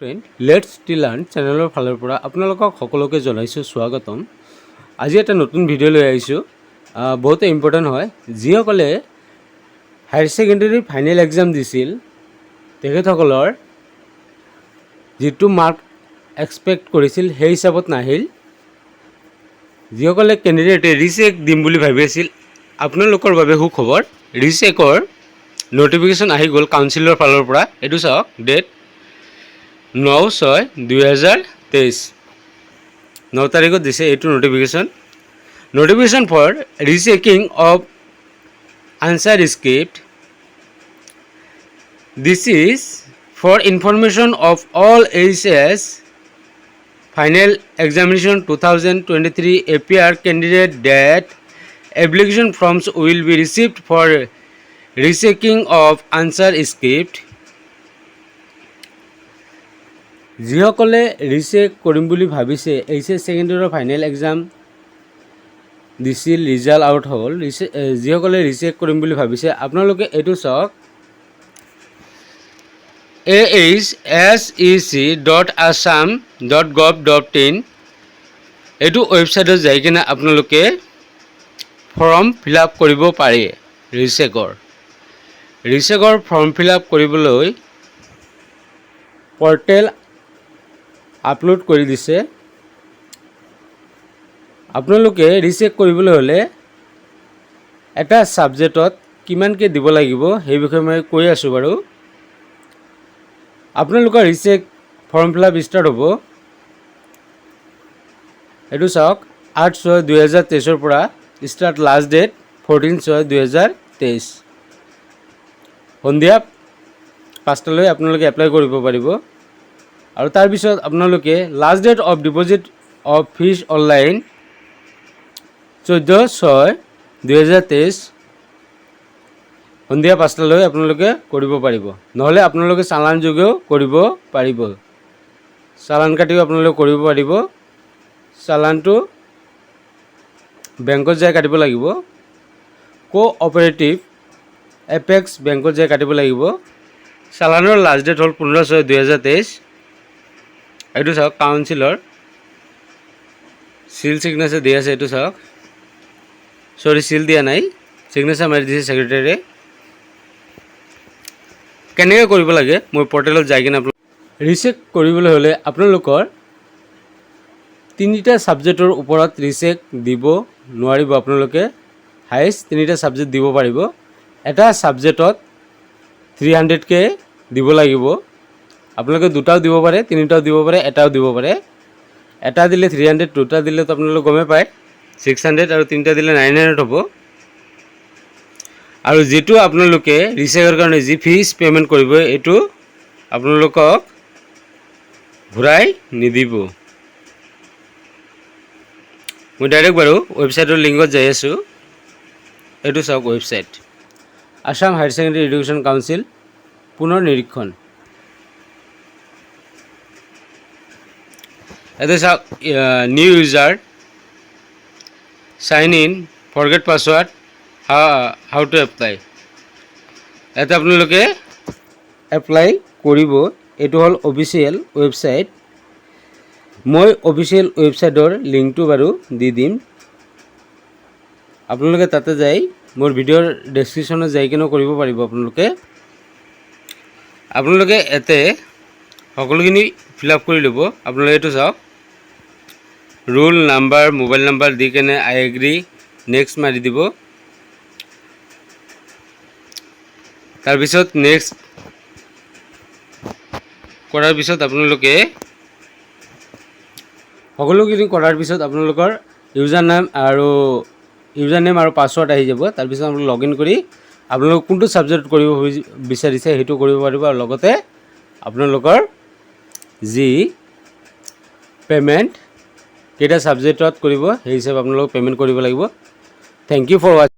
Friend let's T learn চেনেলৰ ফালৰ পৰা আপোনালোকক সকলোকে জনাইছোঁ স্বাগতম। আজি এটা নতুন ভিডিঅ' লৈ আহিছোঁ। বহুত ইম্পৰ্টেণ্ট হয়। যিসকলে হায়াৰ ছেকেণ্ডেৰী ফাইনেল এক্সাম দিছিল তেখেতসকলৰ যিটো মাৰ্ক এক্সপেক্ট কৰিছিল সেই হিচাপত নাহিল। যিসকলে কেণ্ডিডেটে ৰিচেক দিম বুলি ভাবি আছিল আপোনালোকৰ বাবে সুখবৰ। ৰিচেকৰ নটিফিকেশ্যন আহি গ'ল কাউন্সিলৰ ফালৰ পৰা। এইটো চাওক, ডেট 9/6/2023 9 তাৰিখত দিছে এইটো notification for rechecking of answer script. This is for information of all HS final examination 2023 appear candidate that application forms will be received for rechecking of answer script. যিসকলে ৰিচেক কৰিম বুলি ভাবিছে, HS ছেকেণ্ডেৰীৰ final exam দিছিল, result out হ'ল, যিসকলে recheck কৰিম বুলি ভাবিছে আপোনালোকে এইটো চাওক, ahsec.assam.gov.in এইটো ৱেবছাইটত যাই কিনে আপোনালোকে ফৰ্ম ফিল আপ কৰিব পাৰে। ৰিচেকৰ ফৰ্ম ফিল আপ কৰিবলৈ পৰ্টেল আপলোড কৰি দিছে। আপোনালোকে ৰিচেক কৰিবলৈ হ'লে এটা ছাবজেক্টত কিমানকৈ দিব লাগিব সেই বিষয়ে মই কৈ আছোঁ বাৰু। আপোনালোকৰ recheck form fill up start হ'ব, এইটো চাওক, 8/6/2023 পৰা ষ্টাৰ্ট, লাষ্ট ডেট 14/6/2023 সন্ধিয়া 5টালৈ আপোনালোকে এপ্লাই কৰিব পাৰিব। আৰু তাৰপিছত আপোনালোকে last date of deposit of fees online 14/6/2023 সন্ধিয়া 5টালৈ আপোনালোকে কৰিব পাৰিব। নহ'লে আপোনালোকে চালান যোগেও কৰিব পাৰিব, চালান কাটিও আপোনালোকে কৰিব পাৰিব। চালানটো বেংকত যাই কাটিব লাগিব, কোঅপাৰেটিভ এপেক্স বেংকত যাই কাটিব লাগিব। চালানৰ লাষ্ট ডেট হ'ল 15/6/2023। এইটো চাওক, কাউন্সিলৰ চিল ছিগনেচাৰ দিয়া আছে, এইটো চাওক, চৰি চিল দিয়া নাই, ছিগনেচাৰ মাৰি দিছে ছেক্ৰেটাৰীয়ে। কেনেকৈ কৰিব লাগে মই পৰ্টেলত যাই কিনে আপোনালোক ৰিচেক কৰিবলৈ হ'লে আপোনালোকৰ 3টা ছাবজেক্টৰ ওপৰত ৰিচেক দিব নোৱাৰিব। আপোনালোকে হাইষ্ট 3টা ছাবজেক্ট দিব পাৰিব। এটা ছাবজেক্টত 300কৈ দিব লাগিব। আপোনালোকে 2টাও দিব পাৰে, 3টাও দিব পাৰে, এটাও দিব পাৰে। এটা দিলে 300, 2টা দিলেতো আপোনালোকে গমেই পায় 600, আৰু 3টা দিলে 900 হ'ব। আৰু যিটো আপোনালোকে ৰিচেকৰ কাৰণে যি ফিজ পে'মেণ্ট কৰিব এইটো আপোনালোকক ঘূৰাই নিদিব। মই ডাইৰেক্ট বাৰু ৱেবছাইটৰ লিংকত যাই আছোঁ। এইটো চাওক, website Assam higher secondary education council পুনৰ নিৰীক্ষণ। এতিয়া চাওক, new user sign in, forget password, how to apply. ইয়াতে আপোনালোকে এপ্লাই কৰিব। এইটো হ'ল অফিচিয়েল ৱেবছাইট। মই অফিচিয়েল ৱেবছাইটৰ লিংকটো বাৰু দি দিম, আপোনালোকে তাতে যাই মোৰ ভিডিঅ'ৰ ডেছক্ৰিপশ্যনত যাই কিনে কৰিব পাৰিব। আপোনালোকে ইয়াতে সকলোখিনি ফিল আপ কৰি ল'ব। আপোনালোকে এইটো চাওক, ৰোল নাম্বাৰ, মোবাইল নাম্বাৰ দি কেনে আই এগ্ৰী, নেক্সট মাৰি দিব। তাৰপিছত নেক্সট কৰাৰ পিছত আপোনালোকে সকলোখিনি কৰাৰ পিছত আপোনালোকৰ ইউজাৰ নেম আৰু পাছৱৰ্ড আহি যাব। তাৰপিছত আপোনালোকে লগ ইন কৰি আপোনালোক কোনটো ছাবজেক্ট কৰিব বিচাৰিছে সেইটো কৰিব পাৰিব। আৰু লগতে আপোনালোকৰ যি পে'মেণ্ট কেইটা ছাবজেক্টত কৰিব সেই হিচাপে আপোনালোক পে'মেণ্ট কৰিব লাগিব। থেংক ইউ ফৰ ৱাচিং।